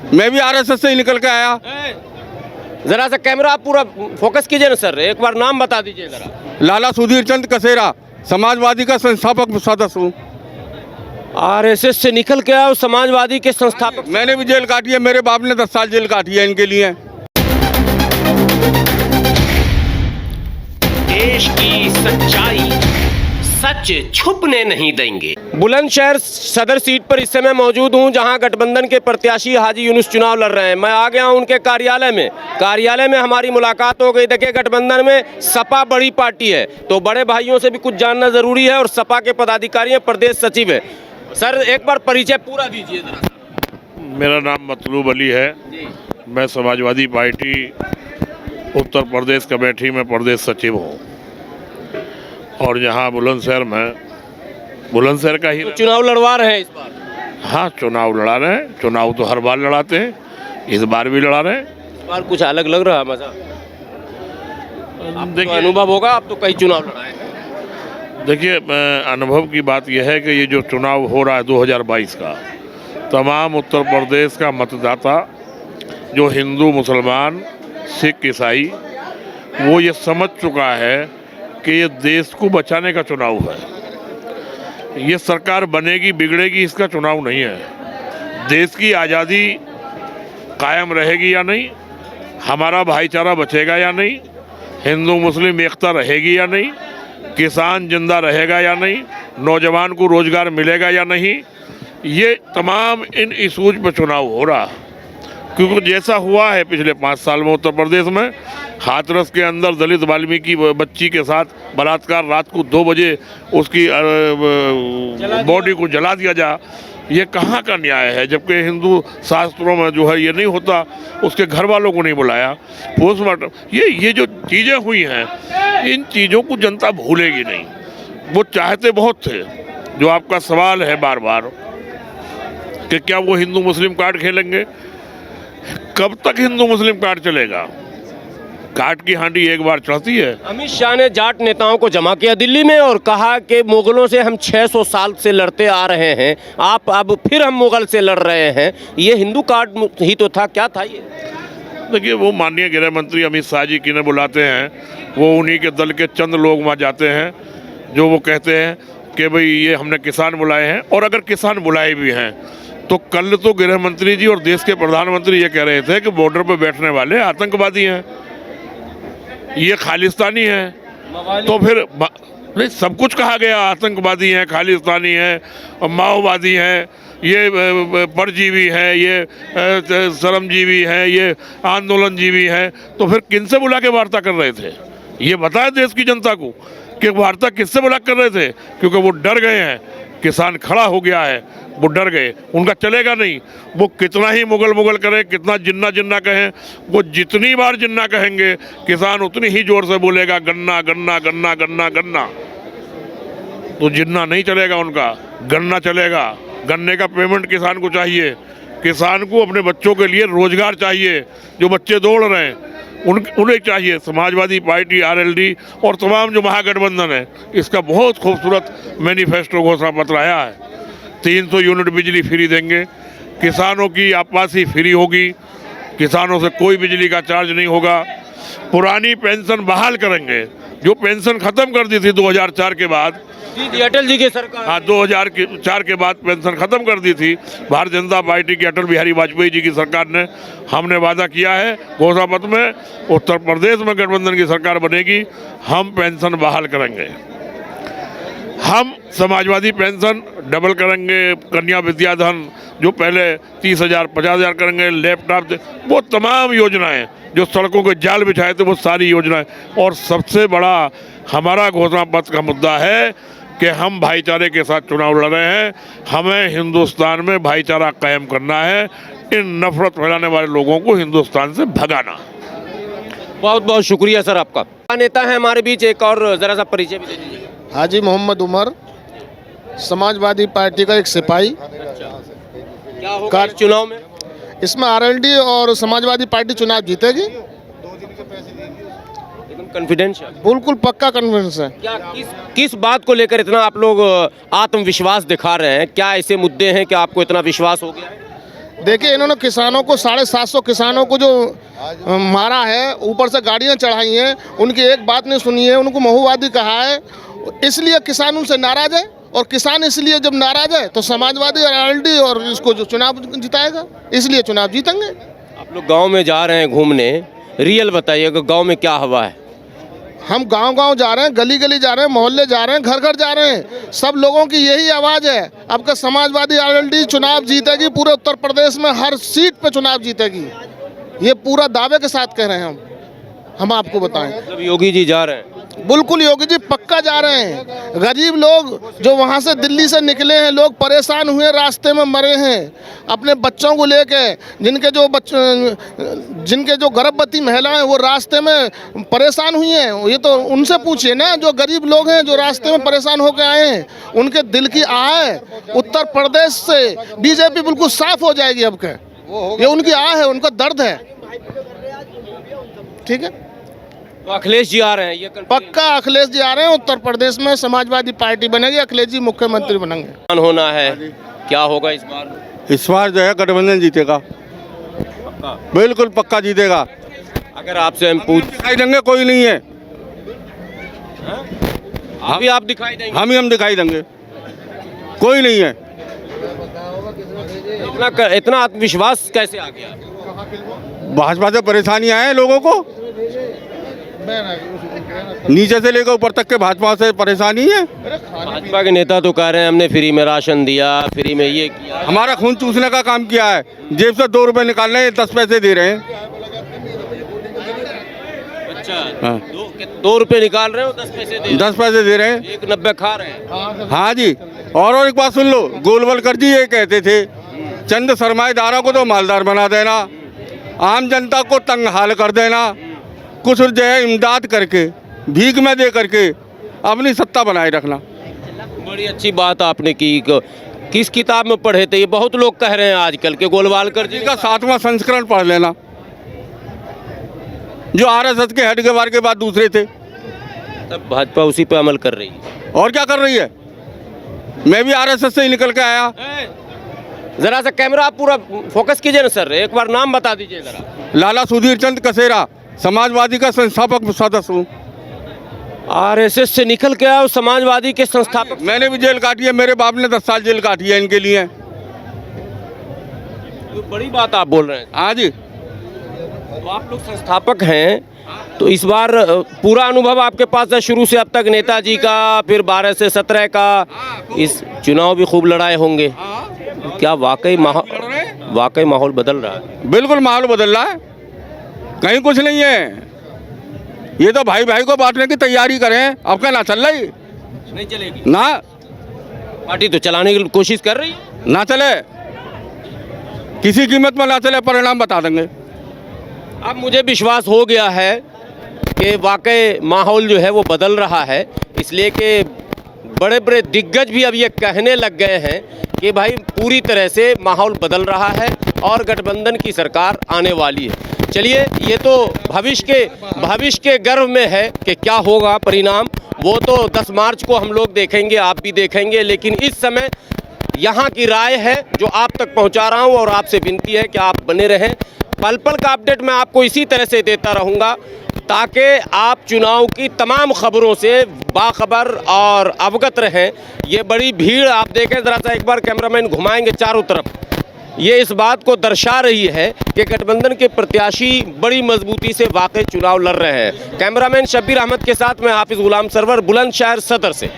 मैं भी आरएसएस से ही निकल के आया। जरा सा कैमरा आप पूरा फोकस कीजिए ना सर, एक बार नाम बता दीजिए जरा। लाला सुधीर चंद कसेरा, समाजवादी का संस्थापक सदस्य हूँ। आरएसएस से निकल के आया, समाजवादी के संस्थापक। मैंने भी जेल काटी है, मेरे बाप ने 10 साल जेल काटी है इनके लिए। देश की सच्चाई सच छुपने नहीं देंगे। बुलंदशहर सदर सीट पर इस समय मौजूद हूं, जहां गठबंधन के प्रत्याशी हाजी यूनुस चुनाव लड़ रहे हैं। मैं आ गया हूं उनके कार्यालय में हमारी मुलाकात हो गई। देखिए, गठबंधन में सपा बड़ी पार्टी है, तो बड़े भाइयों से भी कुछ जानना जरूरी है। और सपा के पदाधिकारी हैं, प्रदेश सचिव है। सर, एक बार परिचय पूरा दीजिए जरा। मेरा नाम मतलूब अली है। मैं समाजवादी पार्टी उत्तर प्रदेश कमेटी में प्रदेश सचिव हूँ और यहाँ बुलंदशहर का ही तो चुनाव लड़वा रहे हैं इस बार? हाँ, चुनाव लड़ा रहे हैं। चुनाव तो हर बार लड़ाते हैं, इस बार भी लड़ा रहे हैं। इस बार कुछ अलग लग रहा है मजा। देखिए, अनुभव होगा, आप तो कई चुनाव लड़ाए हैं। देखिए, अनुभव की बात यह है कि ये जो चुनाव हो रहा है 2022 का, तमाम उत्तर प्रदेश का मतदाता जो हिंदू, मुसलमान, सिख, ईसाई, वो ये समझ चुका है कि ये देश को बचाने का चुनाव है। ये सरकार बनेगी बिगड़ेगी इसका चुनाव नहीं है। देश की आज़ादी कायम रहेगी या नहीं, हमारा भाईचारा बचेगा या नहीं, हिंदू मुस्लिम एकता रहेगी या नहीं, किसान जिंदा रहेगा या नहीं, नौजवान को रोजगार मिलेगा या नहीं, ये तमाम इन इशूज पर चुनाव हो रहा। क्योंकि जैसा हुआ है पिछले 5 साल में उत्तर प्रदेश में, हाथरस के अंदर दलित वाल्मीकि बच्ची के साथ बलात्कार, रात को 2 बजे उसकी बॉडी को जला दिया जा, ये कहाँ का न्याय है? जबकि हिंदू शास्त्रों में जो है ये नहीं होता, उसके घर वालों को नहीं बुलाया, पोस्टमार्टम, ये जो चीज़ें हुई हैं, इन चीज़ों को जनता भूलेगी नहीं। वो चाहते बहुत थे, जो आपका सवाल है बार बार कि क्या वो हिंदू मुस्लिम कार्ड खेलेंगे? कब तक हिंदू मुस्लिम कार्ड चलेगा? काट की हांडी एक बार चढ़ती है। अमित शाह ने जाट नेताओं को जमा किया दिल्ली में और कहा कि मुगलों से हम 600 साल से लड़ते आ रहे हैं, आप अब फिर हम मुगल से लड़ रहे हैं। ये हिंदू कार्ड ही तो था, क्या था ये? देखिए, वो माननीय गृह मंत्री अमित शाह जी किन्हें बुलाते हैं, वो उन्हीं के दल के चंद लोग वहाँ जाते हैं जो वो कहते हैं कि भाई ये हमने किसान बुलाए हैं। और अगर किसान बुलाए भी हैं तो कल तो गृह मंत्री जी और देश के प्रधानमंत्री ये कह रहे थे कि बॉर्डर पर बैठने वाले आतंकवादी हैं, ये खालिस्तानी हैं। तो फिर नहीं, सब कुछ कहा गया, आतंकवादी हैं, खालिस्तानी हैं, माओवादी हैं, ये परजीवी हैं, ये श्रमजीवी हैं, ये आंदोलनजीवी हैं। तो फिर किनसे बुला के वार्ता कर रहे थे? ये बताएं देश की जनता को कि वार्ता किससे बुला कर रहे थे। क्योंकि वो डर गए हैं, किसान खड़ा हो गया है, वो डर गए, उनका चलेगा नहीं। वो कितना ही मुगल करें, कितना जिन्ना कहें, वो जितनी बार जिन्ना कहेंगे किसान उतनी ही जोर से बोलेगा गन्ना गन्ना गन्ना गन्ना गन्ना। तो जिन्ना नहीं चलेगा उनका, गन्ना चलेगा। गन्ने का पेमेंट किसान को चाहिए, किसान को अपने बच्चों के लिए रोजगार चाहिए। जो बच्चे दौड़ रहे हैं उन्हें चाहिए। समाजवादी पार्टी, आरएलडी और तमाम जो महागठबंधन है, इसका बहुत खूबसूरत मैनिफेस्टो घोषणा पत्र आया है। 300 यूनिट बिजली फ्री देंगे, किसानों की आपासी फ्री होगी, किसानों से कोई बिजली का चार्ज नहीं होगा। पुरानी पेंशन बहाल करेंगे, जो पेंशन खत्म कर दी थी 2004 के बाद। अटल जी की सरकार, हाँ, 2004 के बाद पेंशन खत्म कर दी थी भारतीय जनता पार्टी की, अटल बिहारी वाजपेयी जी की सरकार ने। हमने वादा किया है घोषणा पत्र में, उत्तर प्रदेश में गठबंधन की सरकार बनेगी, हम पेंशन बहाल करेंगे। हम समाजवादी पेंशन डबल करेंगे, कन्या विद्याधन जो पहले 30,000 50,000 करेंगे, लैपटॉप, वो तमाम योजनाएं जो सड़कों के जाल बिछाए थे, वो सारी योजनाएं। और सबसे बड़ा हमारा घोषणा पत्र का मुद्दा है कि हम भाईचारे के साथ चुनाव लड़ रहे हैं। हमें हिंदुस्तान में भाईचारा कायम करना है, इन नफरत फैलाने वाले लोगों को हिंदुस्तान से भगाना। बहुत बहुत शुक्रिया सर आपका। नेता है हमारे बीच, एक और जरा सा परिचय भी दे दीजिए। हाजी मोहम्मद उमर, समाजवादी पार्टी का एक सिपाही। क्या होगा इस चुनाव में? इसमें आरएलडी और समाजवादी पार्टी चुनाव जीतेगी। एकदम कॉन्फिडेंस है? बिल्कुल पक्का कॉन्फिडेंस है। क्या किस बात को लेकर इतना आप लोग आत्मविश्वास दिखा रहे हैं? क्या ऐसे मुद्दे हैं कि आपको इतना विश्वास हो गया है? देखिए इन्होंने किसानों को 750 किसानों को जो मारा है, ऊपर से गाड़ियां चढ़ाई हैं, उनकी एक बात नहीं सुनी है, उनको महुवादी कहा है, इसलिए किसान उनसे नाराज है। और किसान इसलिए जब नाराज है तो समाजवादी और आरएलडी और इसको जो चुनाव जिताएगा, इसलिए चुनाव जीतेंगे। आप लोग गांव में जा रहे हैं घूमने, रियल बताइएगा गांव में क्या हवा है? हम गांव-गांव जा रहे हैं, गली-गली जा रहे हैं, मोहल्ले जा रहे हैं, घर-घर जा रहे हैं। सब लोगों की यही आवाज़ है, आपका समाजवादी आरएलडी चुनाव जीतेगी, पूरे उत्तर प्रदेश में हर सीट पे चुनाव जीतेगी। ये पूरा दावे के साथ कह रहे हैं हम आपको बताएं। मतलब योगी जी जा रहे हैं? बिल्कुल योगी जी पक्का जा रहे हैं। गरीब लोग जो वहाँ से दिल्ली से निकले हैं, लोग परेशान हुए, रास्ते में मरे हैं अपने बच्चों को लेके, जिनके जो गर्भवती महिलाएं वो रास्ते में परेशान हुई हैं। ये तो उनसे पूछिए ना, जो गरीब लोग हैं जो रास्ते में परेशान होकर आए हैं, उनके दिल की आह है। उत्तर प्रदेश से बीजेपी बिल्कुल साफ हो जाएगी अब के, ये उनकी आह है, उनका दर्द है। ठीक है, तो अखिलेश जी आ रहे हैं ये पक्का अखिलेश जी आ रहे हैं। उत्तर प्रदेश में समाजवादी पार्टी बनेगी, अखिलेश जी मुख्यमंत्री बनेंगे। होना है, क्या होगा इस बार? इस बार जो है गठबंधन जीतेगा, बिल्कुल पक्का जीतेगा। अगर आपसे हम पूछ, दिखाई देंगे कोई नहीं है, अभी आप दिखाई देंगे? हम दिखाई देंगे, कोई नहीं है। इतना आत्मविश्वास कैसे आ गया? भाजपा से परेशानियां हैं लोगों को, नीचे से लेकर ऊपर तक के भाजपा से परेशानी है। भाजपा के नेता तो कह रहे हैं हमने फ्री में राशन दिया, फ्री में ये किया। हमारा खून चूसने का काम किया है, जेब से 2 रुपए निकालने 10 पैसे दे रहे हैं। अच्छा, हाँ। 2 रुपए निकाल रहे हो, 10 पैसे दे रहे हैं, 1.90 खा रहे हैं। हाँ जी, और एक बात सुन लो, गोलवलकर जी ये कहते थे चंद सरमाएदारों को तो मालदार बना देना, आम जनता को तंग हाल कर देना, कुछ जो है इमदाद करके भीख में दे करके अपनी सत्ता बनाए रखना। बड़ी अच्छी बात आपने की। किस किताब में पढ़े थे? ये बहुत लोग कह रहे हैं आजकल के गोलवालकर जी का 7वां संस्करण पढ़ लेना, जो आरएसएस के हेडगेवार के बाद दूसरे थे। तब भाजपा उसी पे अमल कर रही है। और क्या कर रही है? मैं भी आरएसएस से ही निकल के आया। जरा सा कैमरा आप पूरा फोकस कीजिए ना सर, एक बार नाम बता दीजिए जरा। लाला सुधीर चंद कसेरा, समाजवादी का संस्थापक सदस्य हूँ। आरएसएस से निकल के आया, समाजवादी के संस्थापक। मैंने भी जेल काटी है, मेरे बाप ने 10 साल जेल काटी है इनके लिए। तो बड़ी बात आप बोल रहे हैं। हाँ जी, तो आप लोग संस्थापक हैं, तो इस बार पूरा अनुभव आपके पास है शुरू से अब तक, नेताजी का, फिर 12 से 17 का, इस चुनाव भी खूब लड़ाए होंगे। क्या वाकई माहौल बदल रहा है? बिल्कुल माहौल बदल रहा है, कहीं कुछ नहीं है। ये तो भाई भाई को बांटने की तैयारी करें, अब क्या ना चल रही? नहीं चलेगी ना, पार्टी तो चलाने की कोशिश कर रही है। ना चले, किसी कीमत में ना चले, परिणाम बता देंगे। अब मुझे विश्वास हो गया है कि वाकई माहौल जो है वो बदल रहा है, इसलिए कि बड़े बड़े दिग्गज भी अब ये कहने लग गए हैं कि भाई पूरी तरह से माहौल बदल रहा है और गठबंधन की सरकार आने वाली है। चलिए, ये तो भविष्य के गर्व में है कि क्या होगा परिणाम, वो तो 10 मार्च को हम लोग देखेंगे, आप भी देखेंगे। लेकिन इस समय यहाँ की राय है जो आप तक पहुँचा रहा हूँ, और आपसे विनती है कि आप बने रहें। पल पल का अपडेट मैं आपको इसी तरह से देता रहूँगा, ताकि आप चुनाव की तमाम खबरों से बाखबर और अवगत रहें। ये बड़ी भीड़ आप देखें, ज़रा सा एक बार कैमरामैन घुमाएंगे चारों तरफ, ये इस बात को दर्शा रही है कि गठबंधन के प्रत्याशी बड़ी मजबूती से वाकई चुनाव लड़ रहे हैं। कैमरामैन शब्बीर अहमद के साथ मैं हाफिज गुलाम सरवर, बुलंदशहर सदर से।